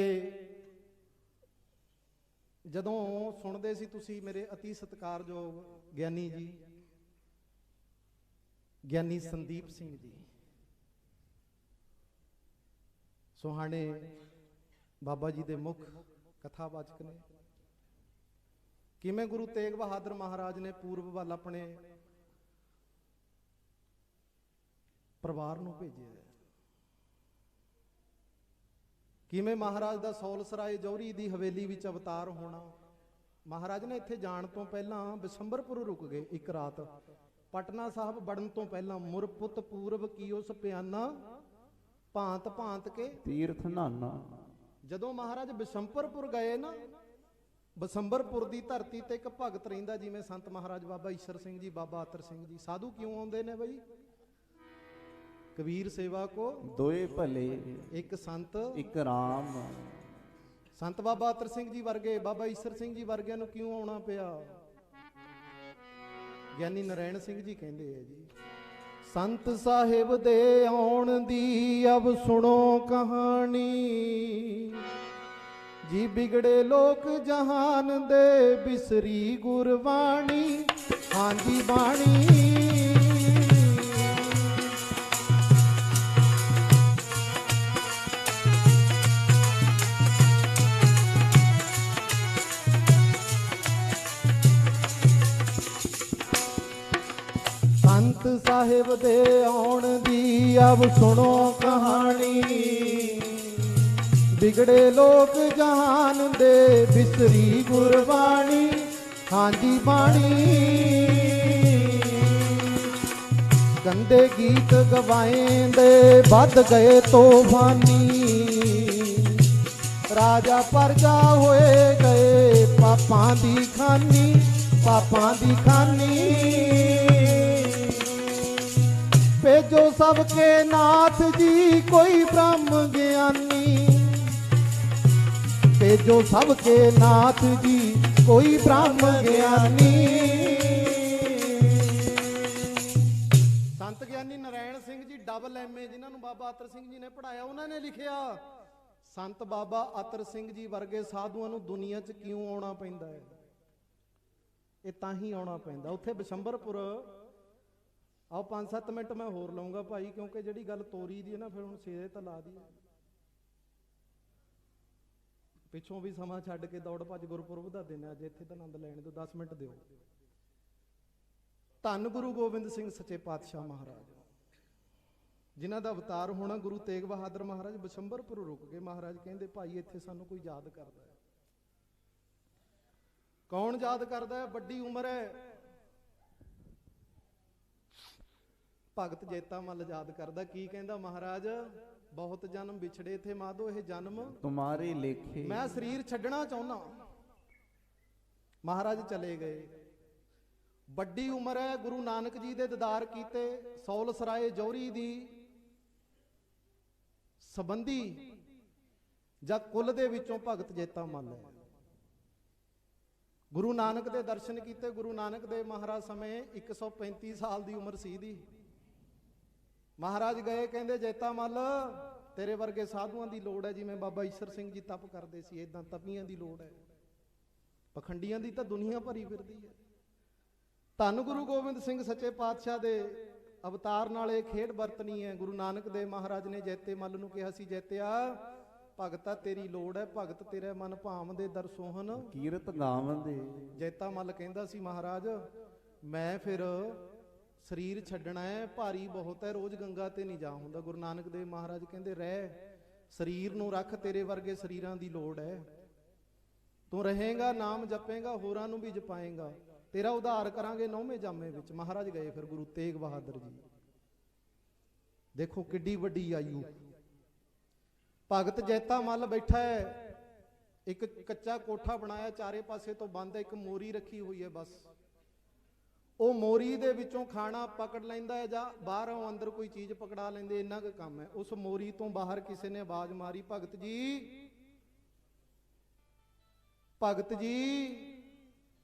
ਜਦੋਂ ਸੁਣਦੇ ਸੀ ਤੁਸੀਂ ਮੇਰੇ ਅਤੀ ਸਤਿਕਾਰਯੋਗ ਗਿਆਨੀ ਜੀ, ਗਿਆਨੀ ਸੰਦੀਪ ਸਿੰਘ ਜੀ ਸੋਹਾਣੇ ਬਾਬਾ ਜੀ ਦੇ ਮੁੱਖ ਕਥਾਵਾਚਕ ਨੇ, ਕਿਵੇਂ ਗੁਰੂ ਤੇਗ ਬਹਾਦਰ ਮਹਾਰਾਜ ਨੇ ਪੂਰਬ ਵੱਲ ਆਪਣੇ ਪਰਿਵਾਰ ਨੂੰ ਭੇਜਿਆ, ਕਿਵੇਂ ਮਹਾਰਾਜ ਦਾ ਸੌਲਸਰਾਏ ਜੌਹਰੀ ਦੀ ਹਵੇਲੀ ਵਿੱਚ ਅਵਤਾਰ ਹੋਣਾ। ਮਹਾਰਾਜ ਨੇ ਇੱਥੇ ਜਾਣ ਤੋਂ ਪਹਿਲਾਂ ਬਿਸੰਬਰਪੁਰ ਰੁਕ ਗਏ ਇੱਕ ਰਾਤ। ਪਟਨਾ ਸਾਹਿਬ ਵੜਨ ਤੋਂ ਪਹਿਲਾਂ ਮੁਰਪੁੱਤ ਪੂਰਬ ਕੀਓ ਸਪਿਆਨਾ, ਭਾਂਤ ਭਾਂਤ ਕੇ ਤੀਰਥ ਨਾਨਾ। ਜਦੋਂ ਮਹਾਰਾਜ ਬਿਸੰਬਰਪੁਰ ਗਏ ਨਾ, ਬਿਸੰਬਰਪੁਰ ਦੀ ਧਰਤੀ ਤੇ ਇੱਕ ਭਗਤ ਰਹਿੰਦਾ, ਜਿਵੇਂ ਸੰਤ ਮਹਾਰਾਜ ਬਾਬਾ ਈਸਰ ਸਿੰਘ ਜੀ, ਬਾਬਾ ਅਤਰ ਸਿੰਘ ਜੀ। ਸਾਧੂ ਕਿਉਂ ਆਉਂਦੇ ਨੇ ਬਈ? ਕਬੀਰ ਸੇਵਾ ਕੋ ਦੋਏ ਭਲੇ, ਇੱਕ ਸੰਤ ਇੱਕ ਰਾਮ। ਸੰਤ ਬਾਬਾ ਅਤਰ ਸਿੰਘ ਜੀ ਵਰਗੇ, ਬਾਬਾ ਈਸਰ ਸਿੰਘ ਜੀ ਵਰਗਿਆਂ ਨੂੰ ਕਿਉਂ ਆਉਣਾ ਪਿਆ? ਗਿਆਨੀ ਨਰੈਣ ਸਿੰਘ ਜੀ ਕਹਿੰਦੇ ਆ ਜੀ, ਸੰਤ ਸਾਹਿਬ ਦੇ ਆਉਣ ਦੀ ਅਬ ਸੁਣੋ ਕਹਾਣੀ, ਜੀ ਬਿਗੜੇ ਲੋਕ ਜਹਾਨ ਦੇ ਬਿਸਰੀ ਗੁਰਬਾਣੀ। ਹਾਂਜੀ ਬਾਣੀ ਸੰਤ ਸਾਹਿਬ ਦੇ ਆਉਣ ਦੀ ਅਬ ਸੁਣੋ ਕਹਾਣੀ, ਬਿਗੜੇ ਲੋਕ ਜਹਾਨ ਦੇ ਬਿਸਰੀ ਗੁਰਬਾਣੀ। ਹਾਂਜੀ ਬਾਣੀ ਗੰਦੇ ਗੀਤ ਗਵਾਏਂਦੇ ਵੱਧ ਗਏ ਤੂਫਾਨੀ। ਰਾਜਾ ਪਰਜਾ ਹੋਏ ਗਏ ਪਾਪਾਂ ਦੀ ਖਾਨੀ, ਪਾਪਾਂ ਦੀ ਖਾਨੀ। ਭੇਜੋ ਸਭ ਕੇ ਨਾਥ ਜੀ ਕੋਈ ਬ੍ਰਹਮ ਗਿਆਨੀ। ਭੇਜੋ ਸਭ ਕੇ ਨਾਥ ਜੀ ਕੋਈ ਬ੍ਰਹਮ ਗਿਆਨੀ। ਸੰਤ ਗਿਆਨੀ ਨਰਾਇਣ ਸਿੰਘ ਜੀ ਡਬਲ MA ਜਿਨ੍ਹਾਂ ਨੂੰ ਬਾਬਾ ਅਤਰ ਸਿੰਘ ਜੀ ਨੇ ਪੜਾਇਆ, ਉਹਨਾਂ ਨੇ ਲਿਖਿਆ ਸੰਤ ਬਾਬਾ ਅਤਰ ਸਿੰਘ ਜੀ ਵਰਗੇ ਸਾਧੂਆਂ ਨੂੰ ਦੁਨੀਆ 'ਚ ਕਿਉਂ ਆਉਣਾ ਪੈਂਦਾ ਹੈ? ਇਹ ਤਾਂ ਹੀ ਆਉਣਾ ਪੈਂਦਾ। ਉੱਥੇ ਬਿਸ਼ੰਬਰਪੁਰ ਆਓ 5-7 ਮਿੰਟ ਮੈਂ ਹੋਰ ਲਾਉਂਗਾ ਭਾਈ, ਕਿਉਂਕਿ ਜਿਹੜੀ ਗੱਲ ਤੋਰੀ ਦੀ ਹੈ ਨਾ ਫਿਰ ਹੁਣ ਸਿਰੇ ਤਾਂ ਲਾ ਦੀ। ਪਿੱਛੋਂ ਵੀ ਸਮਾਂ ਛੱਡ ਕੇ ਦੌੜ ਭੱਜ ਗੁਰਪੁਰਬ ਦਾ ਦਿਨ ਹੈ ਅੱਜ, ਇੱਥੇ ਤਾਂ ਆਨੰਦ ਲੈਣ ਦਿਓ, 10 ਮਿੰਟ ਦਿਓ। ਧੰਨ ਗੁਰੂ ਗੋਬਿੰਦ ਸਿੰਘ ਸੱਚੇ ਪਾਤਸ਼ਾਹ ਮਹਾਰਾਜ ਜਿਨ੍ਹਾਂ ਦਾ ਅਵਤਾਰ ਹੋਣਾ ਗੁਰੂ ਤੇਗ ਬਹਾਦਰ ਮਹਾਰਾਜ ਬਿਸ਼ੰਬਰਪੁਰ ਰੁਕ ਗਏ। ਮਹਾਰਾਜ ਕਹਿੰਦੇ ਭਾਈ ਇੱਥੇ ਸਾਨੂੰ ਕੋਈ ਯਾਦ ਕਰਦਾ ਹੈ। ਕੌਣ ਯਾਦ ਕਰਦਾ ਹੈ? ਵੱਡੀ ਉਮਰ ਹੈ ਭਗਤ ਜੇਤਾ ਮੱਲ ਯਾਦ ਕਰਦਾ। ਕੀ ਕਹਿੰਦਾ ਮਹਾਰਾਜ? ਬਹੁਤ ਜਨਮ ਵਿਛੜੇ ਥੇ ਮਾਧੋ ਇਹ ਜਨਮ ਤੁਮਾਰੇ ਲੇਖੇ, ਮੈਂ ਸਰੀਰ ਛੱਡਣਾ ਚਾਹੁੰਦਾ। ਮਹਾਰਾਜ ਚਲੇ ਗਏ। ਵੱਡੀ ਉਮਰ ਹੈ, ਗੁਰੂ ਨਾਨਕ ਜੀ ਦੇ ਦੀਦਾਰ ਕੀਤੇ। ਸੌਲਸਰਾਏ ਜੌਹਰੀ ਦੀ ਸੰਬੰਧੀ ਜਾਂ ਕੁੱਲ ਦੇ ਵਿੱਚੋਂ ਭਗਤ ਜੇਤਾ ਮੱਲ ਹੈ। ਗੁਰੂ ਨਾਨਕ ਦੇ ਦਰਸ਼ਨ ਕੀਤੇ। ਗੁਰੂ ਨਾਨਕ ਦੇ ਮਹਾਰਾਜ ਸਮੇਂ 135 ਸਾਲ ਦੀ ਉਮਰ ਸੀ ਦੀ। ਮਹਾਰਾਜ ਗਏ, ਕਹਿੰਦੇ ਜੇਤਾ ਮੱਲ ਤੇਰੇ ਵਰਗੇ ਸਾਧੂਆਂ ਦੀ ਲੋੜ ਹੈ, ਜਿਵੇਂ ਬਾਬਾ ਈਸ਼ਰ ਸਿੰਘ ਜੀ ਤਪ ਕਰਦੇ ਸੀ ਇਦਾਂ ਤਪੀਆਂ ਦੀ ਲੋੜ ਹੈ। ਪਖੰਡੀਆਂ ਦੀ ਤਾਂ ਦੁਨੀਆ ਭਰੀ ਫਿਰਦੀ ਹੈ। ਧੰਨ ਗੁਰੂ ਗੋਬਿੰਦ ਸਿੰਘ ਸੱਚੇ ਪਾਤਸ਼ਾਹ ਦੇ ਅਵਤਾਰ ਨਾਲ ਇਹ ਖੇਡ ਵਰਤਣੀ ਹੈ। ਗੁਰੂ ਨਾਨਕ ਦੇਵ ਮਹਾਰਾਜ ਨੇ ਜੈਤੇ ਮੱਲ ਨੂੰ ਕਿਹਾ ਸੀ, ਜੈਤਿਆ ਭਗਤਾ ਤੇਰੀ ਲੋੜ ਹੈ, ਭਗਤ ਤੇਰੇ ਮਨ ਭਾਵਦੇ ਦਰ ਸੋਹਨ ਕੀਰਤ ਗਾਵੰਦੇ। ਜੈਤਾ ਮੱਲ ਕਹਿੰਦਾ ਸੀ ਮਹਾਰਾਜ ਮੈਂ ਫਿਰ ਸਰੀਰ ਛੱਡਣਾ ਹੈ, ਭਾਰੀ ਬਹੁਤ ਹੈ, ਰੋਜ਼ ਗੰਗਾ ਤੇ ਨਹੀਂ ਜਾ ਹੁੰਦਾ। ਗੁਰੂ ਨਾਨਕ ਦੇਵ ਮਹਾਰਾਜ ਕਹਿੰਦੇ ਰਹਿ, ਸਰੀਰ ਨੂੰ ਰੱਖ, ਤੇਰੇ ਵਰਗੇ ਸਰੀਰਾਂ ਦੀ ਲੋੜ ਹੈ। ਤੂੰ ਰਹੇਗਾ, ਨਾਮ ਜਪੇਗਾ, ਹੋਰਾਂ ਨੂੰ ਵੀ ਜਪਾਏਗਾ, ਤੇਰਾ ਉਧਾਰ ਕਰਾਂਗੇ 9ਵੇਂ ਜਾਮੇ ਵਿੱਚ। ਮਹਾਰਾਜ ਗਏ ਫਿਰ ਗੁਰੂ ਤੇਗ ਬਹਾਦਰ ਜੀ। ਦੇਖੋ ਕਿੱਡੀ ਵੱਡੀ ਆਯੂ। ਭਗਤ ਜੈਤਾ ਮੱਲ ਬੈਠਾ ਹੈ, ਇੱਕ ਕੱਚਾ ਕੋਠਾ ਬਣਾਇਆ, ਚਾਰੇ ਪਾਸੇ ਤੋਂ ਬੰਦ ਹੈ, ਇੱਕ ਮੋਰੀ ਰੱਖੀ ਹੋਈ ਹੈ ਬਸ। ਉਹ ਮੋਰੀ ਦੇ ਵਿੱਚੋਂ ਖਾਣਾ ਪਕੜ ਲੈਂਦਾ ਹੈ ਜਾਂ ਬਾਹਰੋਂ ਅੰਦਰ ਕੋਈ ਚੀਜ਼ ਪਕੜਾ ਲੈਂਦੇ, ਇੰਨਾ ਕੁ ਕੰਮ ਹੈ। ਉਸ ਮੋਰੀ ਤੋਂ ਬਾਹਰ ਕਿਸੇ ਨੇ ਆਵਾਜ਼ ਮਾਰੀ, ਭਗਤ ਜੀ, ਭਗਤ ਜੀ,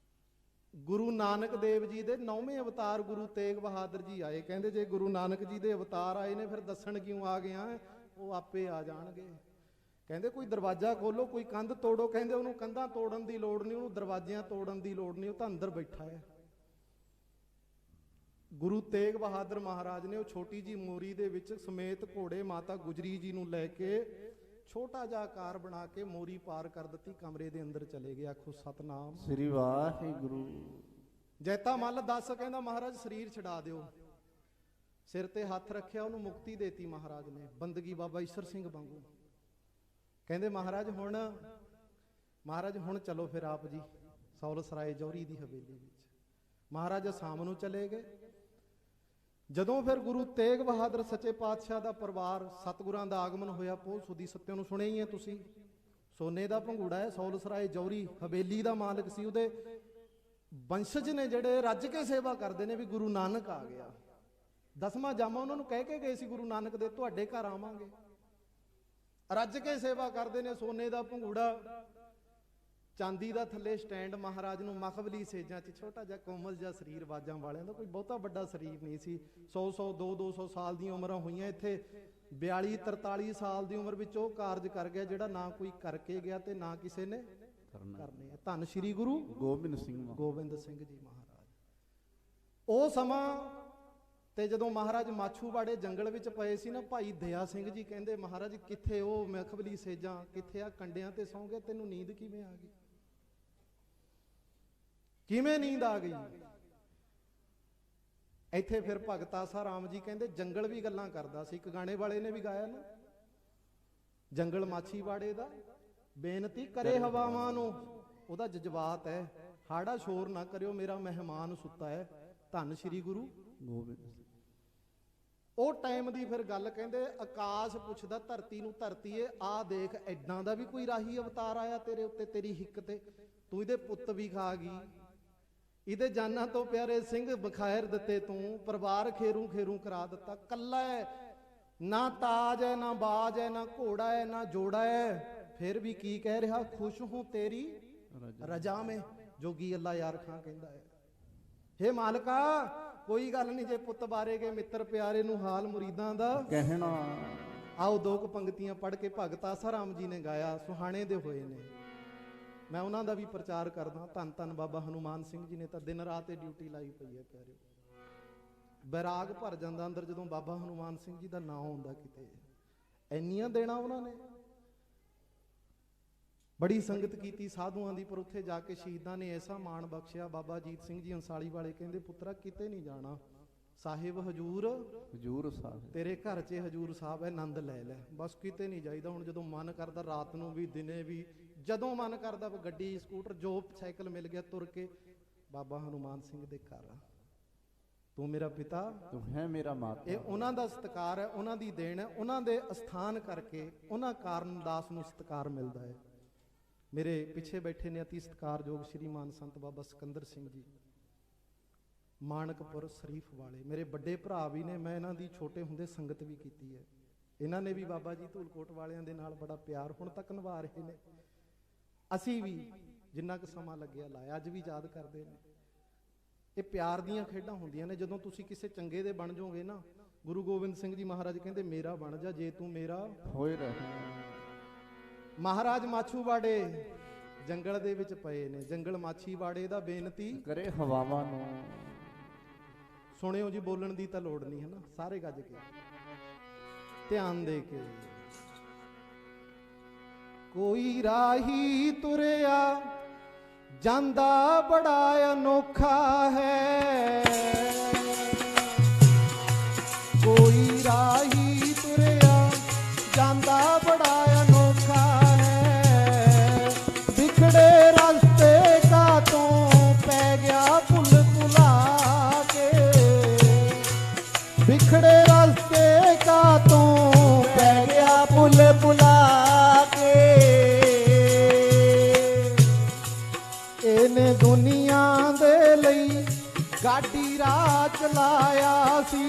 ਗੁਰੂ ਨਾਨਕ ਦੇਵ ਜੀ ਦੇ 9ਵੇਂ ਅਵਤਾਰ ਗੁਰੂ ਤੇਗ ਬਹਾਦਰ ਜੀ ਆਏ। ਕਹਿੰਦੇ ਜੇ ਗੁਰੂ ਨਾਨਕ ਜੀ ਦੇ ਅਵਤਾਰ ਆਏ ਨੇ ਫਿਰ ਦੱਸਣ ਕਿਉਂ ਆ ਗਿਆ? ਉਹ ਆਪੇ ਆ ਜਾਣਗੇ। ਕਹਿੰਦੇ ਕੋਈ ਦਰਵਾਜ਼ਾ ਖੋਲੋ, ਕੋਈ ਕੰਧ ਤੋੜੋ। ਕਹਿੰਦੇ ਉਹਨੂੰ ਕੰਧਾਂ ਤੋੜਨ ਦੀ ਲੋੜ ਨਹੀਂ, ਉਹਨੂੰ ਦਰਵਾਜ਼ਿਆਂ ਤੋੜਨ ਦੀ ਲੋੜ ਨਹੀਂ, ਉਹ ਤਾਂ ਅੰਦਰ ਬੈਠਾ ਹੈ। ਗੁਰੂ ਤੇਗ ਬਹਾਦਰ ਮਹਾਰਾਜ ਨੇ ਉਹ ਛੋਟੀ ਜੀ ਮੋਰੀ ਦੇ ਵਿੱਚ ਸਮੇਤ ਘੋੜੇ ਮਾਤਾ ਗੁਜਰੀ ਜੀ ਨੂੰ ਲੈ ਕੇ ਛੋਟਾ ਜਿਹਾ ਆਕਾਰ ਬਣਾ ਕੇ ਮੋਰੀ ਪਾਰ ਕਰ ਦਿੱਤੀ, ਕਮਰੇ ਦੇ ਅੰਦਰ ਚਲੇ ਗਏ। ਆਖੋ ਸਤਨਾਮ ਸ੍ਰੀ ਵਾਹਿਗੁਰੂ। ਜੈਤਾ ਮੱਲ ਦੱਸ, ਕਹਿੰਦਾ ਮਹਾਰਾਜ ਸਰੀਰ ਛਡਾ ਦਿਓ। ਸਿਰ ਤੇ ਹੱਥ ਰੱਖਿਆ, ਉਹਨੂੰ ਮੁਕਤੀ ਦੇਤੀ ਮਹਾਰਾਜ ਨੇ, ਬੰਦਗੀ ਬਾਬਾ ਈਸ਼ਰ ਸਿੰਘ ਵਾਂਗੂ। ਕਹਿੰਦੇ ਮਹਾਰਾਜ ਹੁਣ ਚਲੋ ਫਿਰ ਆਪ ਜੀ ਸੌਲਸਰਾਏ ਜੌਹਰੀ ਦੀ ਹਵੇਲੀ ਵਿੱਚ। ਮਹਾਰਾਜ ਸ਼ਾਮ ਨੂੰ ਚਲੇ ਗਏ। ਜਦੋਂ ਫਿਰ ਗੁਰੂ ਤੇਗ ਬਹਾਦਰ ਸੱਚੇ ਪਾਤਸ਼ਾਹ ਦਾ ਪਰਿਵਾਰ, ਸਤਿਗੁਰਾਂ ਦਾ ਆਗਮਨ ਹੋਇਆ, ਪੋਹ ਸੁਦੀ ਸੱਤਿਓ ਨੂੰ ਸੁਣਿਆ ਹੀ ਹੈ ਤੁਸੀਂ। ਸੋਨੇ ਦਾ ਭੰਗੂੜਾ ਹੈ, ਸੌਲਸਰਾਏ ਜੌਹਰੀ ਹਵੇਲੀ ਦਾ ਮਾਲਕ ਸੀ। ਉਹਦੇ ਵੰਸ਼ਜ ਨੇ ਜਿਹੜੇ ਰੱਜ ਕੇ ਸੇਵਾ ਕਰਦੇ ਨੇ ਵੀ ਗੁਰੂ ਨਾਨਕ ਆ ਗਿਆ। 10ਵਾਂ ਜਾਮਾ ਉਹਨਾਂ ਨੂੰ ਕਹਿ ਕੇ ਗਏ ਸੀ ਗੁਰੂ ਨਾਨਕ ਦੇ, ਤੁਹਾਡੇ ਘਰ ਆਵਾਂਗੇ। ਰੱਜ ਕੇ ਸੇਵਾ ਕਰਦੇ ਨੇ। ਸੋਨੇ ਦਾ ਭੰਗੂੜਾ, ਚਾਂਦੀ ਦਾ ਥੱਲੇ ਸਟੈਂਡ, ਮਹਾਰਾਜ ਨੂੰ ਮਖਬਲੀ ਸੇਜਾਂ 'ਚ ਛੋਟਾ ਜਿਹਾ ਕੋਮਲ ਜਿਹਾ ਸਰੀਰ, ਬਾਜਾਂ ਵਾਲਿਆਂ ਦਾ, ਕੋਈ ਬਹੁਤਾ ਵੱਡਾ ਸਰੀਰ ਨਹੀਂ ਸੀ। 100 200 ਸਾਲ ਦੀਆਂ ਉਮਰਾਂ ਹੋਈਆਂ ਇੱਥੇ। 42-43 ਸਾਲ ਦੀ ਉਮਰ ਵਿੱਚ ਉਹ ਕਾਰਜ ਕਰ ਗਿਆ ਜਿਹੜਾ ਨਾ ਕੋਈ ਕਰਕੇ ਗਿਆ ਤੇ ਨਾ ਕਿਸੇ ਨੇ ਕਰਨੇ ਆ। ਧੰਨ ਸ਼੍ਰੀ ਗੁਰੂ ਗੋਬਿੰਦ ਸਿੰਘ ਜੀ ਮਹਾਰਾਜ। ਉਹ ਸਮਾਂ ਤੇ ਜਦੋਂ ਮਹਾਰਾਜ ਮਾਛੂਵਾੜੇ ਜੰਗਲ ਵਿੱਚ ਪਏ ਸੀ ਨਾ, ਭਾਈ ਦਇਆ ਸਿੰਘ ਜੀ ਕਹਿੰਦੇ ਮਹਾਰਾਜ ਕਿੱਥੇ ਉਹ ਮਖਬਲੀ ਸੇਜਾਂ, ਕਿੱਥੇ ਆ ਕੰਡਿਆਂ ਤੇ ਸੌਂ ਗਿਆ, ਤੈਨੂੰ ਨੀਂਦ ਕਿਵੇਂ ਆ ਗਈ? ਕਿਵੇਂ ਨੀਂਦ ਆ ਗਈ? ਇੱਥੇ ਫਿਰ ਭਗਤ ਆਸਾ ਰਾਮ ਜੀ ਕਹਿੰਦੇ ਜੰਗਲ ਵੀ ਗੱਲਾਂ ਕਰਦਾ ਸੀ। ਇੱਕ ਗਾਣੇ ਵਾਲੇ ਨੇ ਵੀ ਗਾਇਆ ਨਾ, ਜੰਗਲ ਮਾਛੀਵਾੜੇ ਦਾ ਬੇਨਤੀ ਕਰੇ ਹਵਾਵਾਂ ਨੂੰ। ਉਹਦਾ ਜਜ਼ਬਾਤ ਹੈ, ਹਾੜਾ ਸ਼ੋਰ ਨਾ ਕਰਿਓ, ਮੇਰਾ ਮਹਿਮਾਨ ਸੁੱਤਾ ਹੈ। ਧੰਨ ਸ਼੍ਰੀ ਗੁਰੂ ਗੋਬਿੰਦ। ਉਹ ਟਾਈਮ ਦੀ ਫਿਰ ਗੱਲ ਕਹਿੰਦੇ ਆਕਾਸ਼ ਪੁੱਛਦਾ ਧਰਤੀ ਨੂੰ, ਧਰਤੀਏ ਆ ਦੇਖ ਐਦਾਂ ਦਾ ਵੀ ਕੋਈ ਰਾਹੀ ਅਵਤਾਰ ਆਇਆ ਤੇਰੇ ਉੱਤੇ, ਤੇਰੀ ਹਿੱਕ ਤੇ, ਤੂੰ ਇਹਦੇ ਪੁੱਤ ਵੀ ਖਾ ਗਈ, ਇਹਦੇ ਜਾਨਾਂ ਤੋਂ ਪਿਆਰੇ ਸਿੰਘ ਬਖਾਇਰ ਦਿੱਤੇ ਤੂੰ, ਪਰਿਵਾਰ ਖੇਰੂ ਖੇਰੂ ਕਰਾ ਦਿੱਤਾ, ਕੱਲਾ ਹੈ, ਨਾ ਤਾਜ ਹੈ ਨਾ ਬਾਜ ਹੈ ਨਾ ਘੋੜਾ ਹੈ ਨਾ ਜੋੜਾ ਹੈ, ਫਿਰ ਵੀ ਕੀ ਕਹਿ ਰਿਹਾ, ਖੁਸ਼ ਹੂੰ ਤੇਰੀ ਰਜਾ ਮੇਂ, ਜੋਗੀ ਅੱਲਾ ਯਾਰ ਖਾਂ ਕਹਿੰਦਾ ਹੈ। ਹੇ ਮਾਲਕਾ ਕੋਈ ਗੱਲ ਨਹੀਂ, ਜੇ ਪੁੱਤ ਬਾਰੇ ਗਏ ਮਿੱਤਰ ਪਿਆਰੇ ਨੂੰ ਹਾਲ ਮੁਰੀਦਾਂ ਦਾ ਕਹਿਣਾ। ਆਓ ਦੋ ਕੁ ਪੰਕਤੀਆਂ ਪੜ੍ਹ ਕੇ ਭਗਤ ਆਸਾ ਰਾਮ ਜੀ ਨੇ ਗਾਇਆ, ਸੁਹਾਣੇ ਦੇ ਹੋਏ ਨੇ, ਮੈਂ ਉਹਨਾਂ ਦਾ ਵੀ ਪ੍ਰਚਾਰ ਕਰਦਾ। ਧੰਨ ਧੰਨ ਬਾਬਾ ਹਨੂਮਾਨ ਸਿੰਘ ਜੀ ਨੇ ਤਾਂ ਦਿਨ ਰਾਤ ਇਹ ਡਿਊਟੀ ਲਾਈ ਪਈ ਹੈ ਪਿਆਰਿਓ। ਬੈਰਾਗ ਭਰ ਜਾਂਦਾ ਅੰਦਰ ਜਦੋਂ ਬਾਬਾ ਹਨੂਮਾਨ ਸਿੰਘ ਜੀ ਦਾ ਨਾਂ ਆਉਂਦਾ ਕਿਤੇ, ਇੰਨੀਆਂ ਦੇਣਾ ਉਹਨਾਂ ਨੇ, ਬੜੀ ਸੰਗਤ ਕੀਤੀ ਸਾਧੂਆਂ ਦੀ, ਪਰ ਉੱਥੇ ਜਾ ਕੇ ਸ਼ਹੀਦਾਂ ਨੇ ਐਸਾ ਮਾਣ ਬਖਸ਼ਿਆ। ਬਾਬਾ ਅਜੀਤ ਸਿੰਘ ਜੀ ਅੰਸਾਲੀ ਵਾਲੇ ਕਹਿੰਦੇ ਪੁੱਤਰਾ ਕਿਤੇ ਨਹੀਂ ਜਾਣਾ, ਸਾਹਿਬ ਹਜੂਰ ਸਾਹਿਬ ਤੇਰੇ ਘਰ 'ਚ ਹਜੂਰ ਸਾਹਿਬ ਹੈ, ਆਨੰਦ ਲੈ ਲੈ, ਬਸ ਕਿਤੇ ਨਹੀਂ ਜਾਈਦਾ। ਹੁਣ ਜਦੋਂ ਮਨ ਕਰਦਾ ਰਾਤ ਨੂੰ ਵੀ ਦਿਨੇ ਵੀ, ਜਦੋਂ ਮਨ ਕਰਦਾ ਗੱਡੀ ਸਕੂਟਰ ਜੋ ਸਾਈਕਲ ਮਿਲ ਗਿਆ ਤੁਰ ਕੇ ਬਾਬਾ ਹਨੂਮਾਨ ਸਿੰਘ ਦੇ ਘਰ, ਤੂੰ ਮੇਰਾ ਪਿਤਾ ਤੂੰ ਹੈ ਮੇਰਾ ਮਾਤਾ। ਇਹ ਉਹਨਾਂ ਦਾ ਸਤਿਕਾਰ ਹੈ, ਉਹਨਾਂ ਦੀ ਦੇਣ ਹੈ, ਉਹਨਾਂ ਦੇ ਅਸਥਾਨ ਕਰਕੇ ਉਹਨਾਂ ਕਾਰਨ ਦਾਸ ਨੂੰ ਸਤਿਕਾਰ ਮਿਲਦਾ ਹੈ। ਮੇਰੇ ਪਿੱਛੇ ਬੈਠੇ ਨੇ ਅਤੀ ਸਤਿਕਾਰਯੋਗ ਸ਼੍ਰੀਮਾਨ ਸੰਤ ਬਾਬਾ ਸਿਕੰਦਰ ਸਿੰਘ ਜੀ ਮਾਨਕਪੁਰ ਸ਼ਰੀਫ ਵਾਲੇ, ਮੇਰੇ ਵੱਡੇ ਭਰਾ ਵੀ ਨੇ, ਮੈਂ ਇਹਨਾਂ ਦੀ ਛੋਟੇ ਹੁੰਦੇ ਸੰਗਤ ਵੀ ਕੀਤੀ ਹੈ। ਇਹਨਾਂ ਨੇ ਵੀ ਬਾਬਾ ਜੀ ਧੂਲਕੋਟ ਵਾਲਿਆਂ ਦੇ ਨਾਲ ਬੜਾ ਪਿਆਰ ਹੁਣ ਤੱਕ ਨਿਭਾ ਰਹੇ ਨੇ, ਅਸੀਂ ਵੀ ਜਿੰਨਾ ਕੁ ਸਮਾਂ ਲੱਗਿਆ ਲਾਇਆ, ਅੱਜ ਵੀ ਯਾਦ ਕਰਦੇ ਨੇ। ਇਹ ਪਿਆਰ ਦੀਆਂ ਖੇਡਾਂ ਹੁੰਦੀਆਂ ਨੇ, ਜਦੋਂ ਤੁਸੀਂ ਕਿਸੇ ਚੰਗੇ ਦੇ ਬਣ ਜਾਓਗੇ ਨਾ, ਗੁਰੂ ਗੋਬਿੰਦ ਸਿੰਘ ਜੀ ਮਹਾਰਾਜ ਕਹਿੰਦੇ ਮੇਰਾ ਬਣ ਜਾ ਜੇ ਤੂੰ ਮੇਰਾ ਹੋਏ ਰਹੇ। ਮਹਾਰਾਜ ਮਾਛੂਵਾੜੇ ਜੰਗਲ ਦੇ ਵਿੱਚ ਪਏ ਨੇ, ਜੰਗਲ ਮਾਛੀਵਾੜੇ ਦਾ ਬੇਨਤੀ ਕਰੇ ਹਵਾਵਾਂ ਨੂੰ, ਸੁਣਿਓ ਜੀ, ਬੋਲਣ ਦੀ ਤਾਂ ਲੋੜ ਨਹੀਂ ਹੈ ਨਾ, ਸਾਰੇ ਗੱਜ ਕੇ ਧਿਆਨ ਦੇ ਕੇ। ਕੋਈ ਰਾਹੀ ਤੁਰਿਆ ਜਾਂਦਾ ਬੜਾ ਅਨੋਖਾ ਹੈ, ਕੋਈ ਰਾਹੀ ਤੁਰਿਆ ਜਾਂਦਾ ਬੜਾ ਅਨੋਖਾ ਹੈ, ਵਿਖੜੇ ਰਸਤੇ ਕਾ ਤੋਂ ਪੈ ਗਿਆ ਭੁੱਲ ਭੁਲਾ ਕੇ, ਵਿਖੜੇ ਰਸਤੇ ਕਾ ਤੋਂ ਪੈ ਗਿਆ ਭੁੱਲ ਭੁਲਾ ਕੇ, ਇਹਨੇ ਦੁਨੀਆ ਦੇ ਲਈ ਗਾਡੀ ਰਾਹ ਚਲਾਇਆ ਸੀ,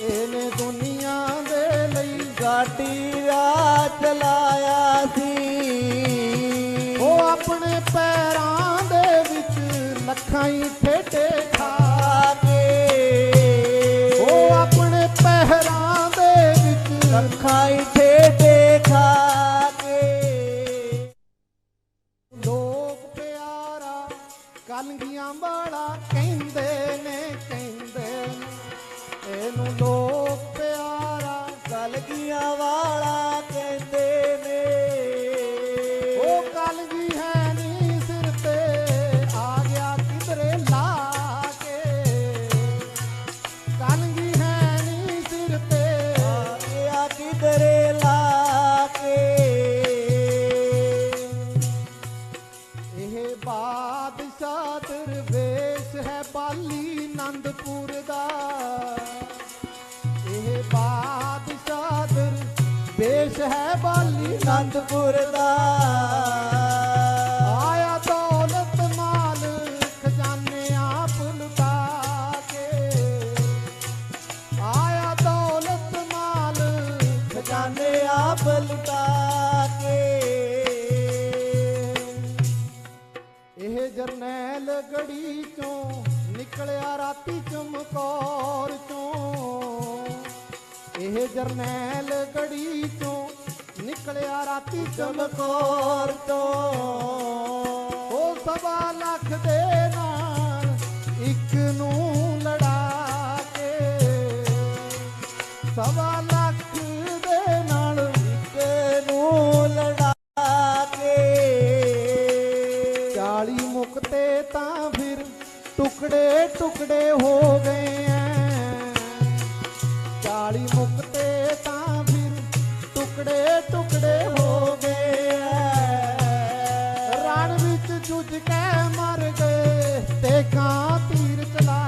ਇਹਨੇ ਦੁਨੀਆ ਦੇ ਲਈ ਗਾਡੀ ਰਾਹ ਚਲਾਇਆ ਸੀ, ਉਹ ਆਪਣੇ ਪੈਰਾਂ ਦੇ ਵਿੱਚ ਲੱਖਾਂ ਹੀ ਠੇਡੇ ਖਾ ਕੇ, ਉਹ ਆਪਣੇ ਪੈਰਾਂ ਦੇ ਵਿੱਚ ਲੱਖਾਂ ਹੀ ਠੇਡੇ ਖਾ ਕੇ, ਲੋਕ ਪਿਆਰਾ ਕਲਗੀਆਂ ਵਾਲਾ ਕਹਿੰਦੇ ਨੇ, ਕਹਿੰਦੇ ਨੇ ਇਹਨੂੰ ਲੋਕ ਪਿਆਰਾ ਕਲਗੀਆਂ ਵਾਲਾ ਕਹਿੰਦੇ ਨੇ, ਉਹ ਕਲਗੀ ਹੈ ਨੀ ਸਿਰ ਤੇ ਆ ਗਿਆ ਕਿਧਰੇ ਲਾ ਕੇ, ਕਲਗੀ ਹੈ ਨੀ ਸਿਰ ਤੇ ਆ ਗਿਆ ਕਿਧਰੇ ਲਾ ਕੇ, ਇਹ ਬਾਦਸ਼ਾਹ ਦਰਵੇਸ਼ ਹੈ ਬਾਲੀ ਆਨੰਦਪੁਰ ਦਾ, ਇਹ ਬਾਦਸ਼ਾਹ ਦਰਵੇਸ਼ ਹੈ ਬਾਲੀ ਆਨੰਦਪੁਰ ਦਾ, ਆਇਆ ਦੌਲਤ ਮਾਲ ਖਜ਼ਾਨੇ ਆਪ ਲੁਟਾ ਕੇ, ਆਇਆ ਦੌਲਤ ਮਾਲ ਖਜ਼ਾਨੇ ਆਪ ਲੁਟਾ ਕੇ, ਇਹ ਜਰਨੈਲ ਗੜੀ ਚੋਂ ਨਿਕਲਿਆ ਰਾਤੀ ਚਮਕੌਰ ਚੋਂ, ਇਹ ਜਰਨੈਲ ਗੜੀ ਚੋਂ ਨਿਕਲਿਆ ਰਾਤੀ ਚਮਕੌਰ ਤੋਂ, ਉਹ 1.25 ਲੱਖ ਦੇ ਨਾਲ ਇੱਕ ਨੂੰ ਲੜਾ ਕੇ, 1.25 ਲੱਖ ਦੇ ਨਾਲ ਇੱਕ ਨੂੰ ਲੜਾ ਕੇ, 40 ਮੁਕਤੇ ਤਾਂ ਫਿਰ ਟੁਕੜੇ ਟੁਕੜੇ ਹੋ ਗਏ ਐ, 40 ਮੁਕਤੇ ਤਾਂ ਫਿਰ ਟੁਕੜੇ ਟੁਕੜੇ ਹੋ ਗਏ ਐ, ਰਣ ਵਿੱਚ ਜੁਝ ਕੇ ਮਰ ਗਏ ਤੇ ਕਾਂ ਤੀਰ ਚਲਾ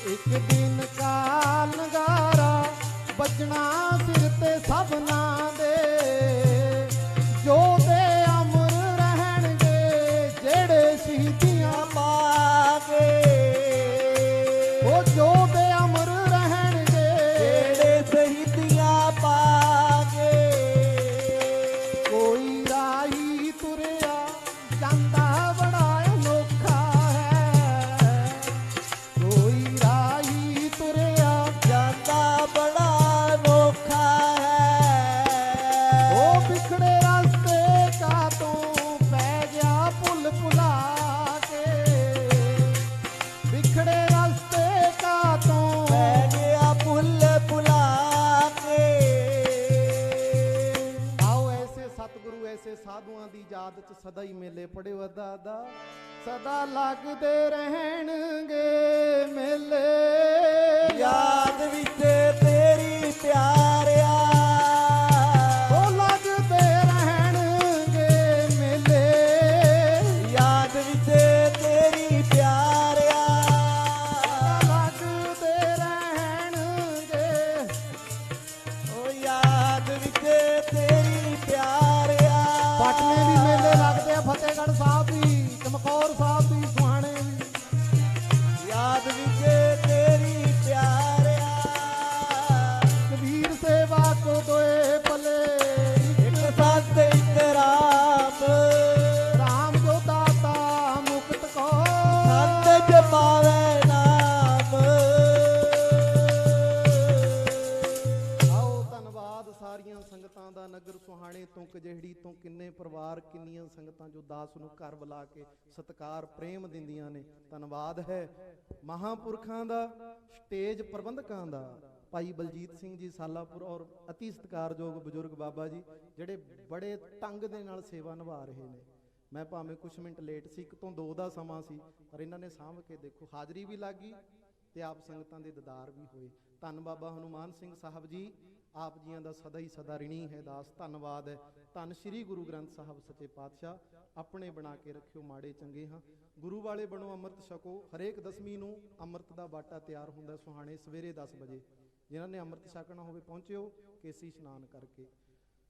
ਇੱਕ ਦਿਨ ਕਾਲ ਨਗਾਰਾ ਵੱਜਣਾ ਸਿਰ ਤੇ ਸਭਨਾਂ ਦੇ, ਜੋ ਦੇ ਅਮਰ ਰਹਿਣਗੇ ਜਿਹੜੇ ਸ਼ਹੀਦੀਆਂ ਪਾ ਕੇ, ਉਹ ਜੋ ਦੇ ਅਮਰ ਰਹਿਣਗੇ ਜਿਹੜੇ ਸ਼ਹੀਦੀਆਂ ਪਾ ਕੇ। ਕੋਈ ਰਾਹੀ ਤੁਰਿਆ ਜਾਂਦਾ ਬੜਾ ਅਨੋਖਾ ਹੈ, ਕੋਈ ਰਾਹੀ ਤੁਰਿਆ ਜਾਂਦਾ ਬੜਾ ਅਨੋਖਾ ਹੈ। ਉਹ ਵਿਖੜੇ ਰਸਤੇ ਕਾਤੋਂ ਪੈ ਗਿਆ ਭੁੱਲ ਭੁਲਾ ਕੇ, ਵਿਖੜੇ ਰਸਤੇ ਕਾਤੋਂ ਪੈ ਗਿਆ ਭੁੱਲ ਭੁਲਾ ਕੇ। ਆਓ ਐਸੇ ਸਤਿਗੁਰੂ ਐਸੇ ਸਾਧੂਆਂ ਦੀ ਯਾਦ ਚ ਸਦਾ ਹੀ ਮੇਲੇ ਪੜਿਓ ਅਦਾ ਸਦਾ ਲੱਗਦੇ ਰਹਿਣਗੇ ਮੇਲੇ, ਯਾਦ ਵਿੱਚ ਤੇਰੀ ਪਿਆਰਿਆ। ਉਹ ਲੱਗਦੇ ਰਹਿਣਗੇ ਮੇਲੇ, ਯਾਦ ਵਿੱਚ ਤੇਰੀ ਪਿਆਰਿਆ। ਲੱਗਦੇ ਰਹਿਣਗੇ, ਉਹ ਯਾਦ ਵਿੱਚ ਤੇਰੀ ਪਿਆਰਿਆ। ਪਟਨੇ ਵੀ ਮੇਲੇ ਲੱਗਦੇ ਆ, ਫਤਿਹਗੜ੍ਹ ਸਾਹਿਬ ਵੀ, ਚਮਕੌਰ ਸਾਹਿਬ ਵੀ, ਸੁਹਾਣੇ ਵੀ, ਯਾਦ ਵਿੱਚ ਤੇਰੀ ਪਿਆਰਿਆ। ਕਬੀਰ ਸੇਵਾ ਕੋ ਦੋਏ ਭਲੇ, ਇੱਕ ਸਤ ਇੱਕ ਰਾਮ, ਰਾਮ ਜੋ ਦਾਤਾ ਮੁਕਤ ਕੋ, ਸੰਤ ਜਪਾਵੇ ਨਾਮ। ਆਓ ਧੰਨਵਾਦ ਸਾਰੀਆਂ ਸੰਗਤਾਂ ਦਾ, ਨਗਰ ਸੁਹਾਣੇ ਤੋਂ ਕਜਹਿੜੀ ਤੋਂ ਕਿੰਨੇ ਪਰਿਵਾਰ, ਕਿੰਨੀਆਂ ਸੰਗਤਾਂ ਜੋ ਦਾਸ ਨੂੰ ਘਰ ਬੁਲਾ ਕੇ ਸਤਿਕਾਰ ਪ੍ਰੇਮ ਦਿੰਦੀਆਂ ਨੇ। ਧੰਨਵਾਦ ਹੈ ਮਹਾਂਪੁਰਖਾਂ ਦਾ, ਸਟੇਜ ਪ੍ਰਬੰਧਕਾਂ ਦਾ, ਭਾਈ ਬਲਜੀਤ ਸਿੰਘ ਜੀ ਸਾਲਾਪੁਰ ਔਰ ਅਤੀ ਸਤਿਕਾਰਯੋਗ ਬਜ਼ੁਰਗ ਬਾਬਾ ਜੀ, ਜਿਹੜੇ ਬੜੇ ਢੰਗ ਦੇ ਨਾਲ ਸੇਵਾ ਨਿਭਾ ਰਹੇ ਨੇ। ਮੈਂ ਭਾਵੇਂ ਕੁਝ ਮਿੰਟ ਲੇਟ ਸੀ, 1 ਤੋਂ 2 ਦਾ ਸਮਾਂ ਸੀ, ਪਰ ਇਹਨਾਂ ਨੇ ਸਾਂਭ ਕੇ ਦੇਖੋ ਹਾਜ਼ਰੀ ਵੀ ਲੱਗ ਗਈ ਤੇ ਆਪ ਸੰਗਤਾਂ ਦੇ ਦੀਦਾਰ ਵੀ ਹੋਏ। ਧੰਨ ਬਾਬਾ ਹਨੂਮਾਨ ਸਿੰਘ ਸਾਹਿਬ ਜੀ, ਆਪ ਜੀਆਂ ਦਾ ਸਦਾ ਹੀ ਸਦਾ ਰਿਣੀ ਹੈ ਦਾਸ। ਧੰਨਵਾਦ ਹੈ। ਧੰਨ ਸ਼੍ਰੀ ਗੁਰੂ ਗ੍ਰੰਥ ਸਾਹਿਬ ਸੱਚੇ ਪਾਤਸ਼ਾਹ, ਆਪਣੇ ਬਣਾ ਕੇ ਰੱਖਿਓ ਮਾੜੇ ਚੰਗੇ ਹਾਂ, ਗੁਰੂ ਵਾਲੇ ਬਣੋ ਅੰਮ੍ਰਿਤ ਛਕੋ। ਹਰੇਕ ਦਸਵੀਂ ਨੂੰ ਅੰਮ੍ਰਿਤ ਦਾ ਬਾਟਾ ਤਿਆਰ ਹੁੰਦਾ ਸੁਹਾਣੇ ਸਵੇਰੇ 10 ਵਜੇ। ਜਿਨ੍ਹਾਂ ਨੇ ਅੰਮ੍ਰਿਤ ਛਕਣਾ ਹੋਵੇ ਪਹੁੰਚਿਓ ਕੇਸੀ ਇਸ਼ਨਾਨ ਕਰਕੇ।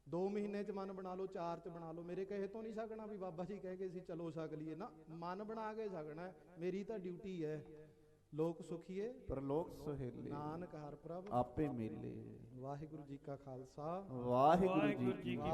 2 ਮਹੀਨੇ 'ਚ ਮਨ ਬਣਾ ਲਓ, 4 'ਚ ਬਣਾ ਲਓ। ਮੇਰੇ ਕਹੇ ਤੋਂ ਨਹੀਂ ਛਕਣਾ ਵੀ ਬਾਬਾ ਜੀ ਕਹਿ ਗਏ ਸੀ ਚਲੋ ਛਕ ਲਈਏ ਨਾ, ਮਨ ਬਣਾ ਕੇ ਛਕਣਾ ਹੈ। ਮੇਰੀ ਤਾਂ ਡਿਊਟੀ ਹੈ। ਲੋਕ ਸੁਖੀਏ ਪਰਲੋਕ ਸੁਹੇਲੇ, ਨਾਨਕ ਹਰ ਪ੍ਰਭ ਆਪੇ ਮੇਲੇ। ਵਾਹਿਗੁਰੂ ਜੀ ਕਾ ਖਾਲਸਾ, ਵਾਹਿਗੁਰੂ ਜੀ ਕੀ ਫਤਿਹ।